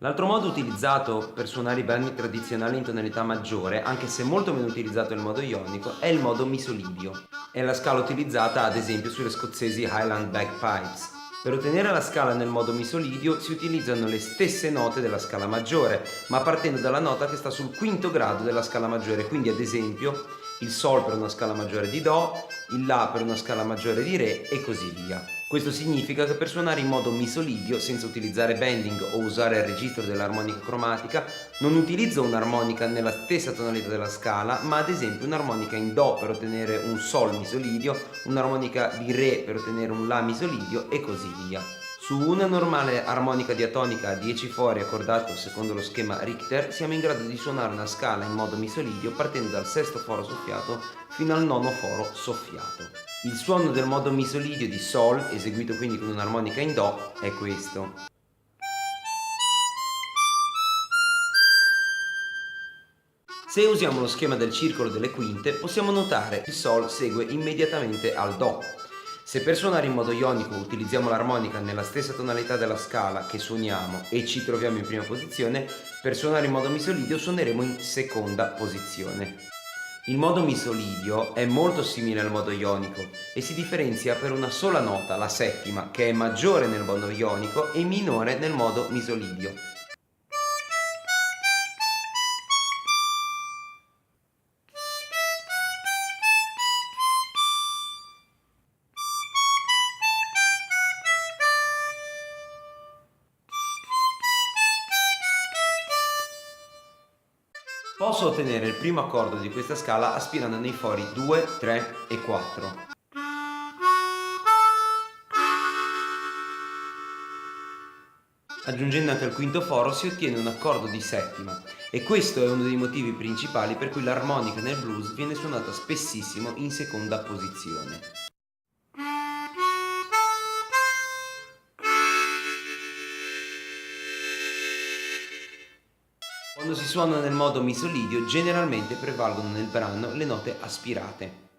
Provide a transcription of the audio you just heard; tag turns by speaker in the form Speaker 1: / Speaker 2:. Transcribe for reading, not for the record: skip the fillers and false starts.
Speaker 1: L'altro modo utilizzato per suonare i brani tradizionali in tonalità maggiore, anche se molto meno utilizzato nel modo ionico, è il modo misolidio. È la scala utilizzata ad esempio sulle scozzesi Highland Bagpipes. Per ottenere la scala nel modo misolidio si utilizzano le stesse note della scala maggiore, ma partendo dalla nota che sta sul quinto grado della scala maggiore, quindi ad esempio il Sol per una scala maggiore di Do, il La per una scala maggiore di Re e così via. Questo significa che per suonare in modo misolidio, senza utilizzare bending o usare il registro dell'armonica cromatica, non utilizzo un'armonica nella stessa tonalità della scala, ma ad esempio un'armonica in Do per ottenere un Sol misolidio, un'armonica di Re per ottenere un La misolidio e così via. Su una normale armonica diatonica a 10 fori accordato secondo lo schema Richter siamo in grado di suonare una scala in modo misolidio partendo dal sesto foro soffiato fino al nono foro soffiato. Il suono del modo misolidio di Sol, eseguito quindi con un'armonica in Do, è questo. Se usiamo lo schema del circolo delle quinte, possiamo notare che il Sol segue immediatamente al Do. Se per suonare in modo ionico utilizziamo l'armonica nella stessa tonalità della scala che suoniamo e ci troviamo in prima posizione, per suonare in modo misolidio suoneremo in seconda posizione. Il modo misolidio è molto simile al modo ionico e si differenzia per una sola nota, la settima, che è maggiore nel modo ionico e minore nel modo misolidio. Posso ottenere il primo accordo di questa scala aspirando nei fori 2, 3 e 4. Aggiungendo anche il quinto foro si ottiene un accordo di settima e questo è uno dei motivi principali per cui l'armonica nel blues viene suonata spessissimo in seconda posizione. Quando si suona nel modo misolidio generalmente prevalgono nel brano le note aspirate.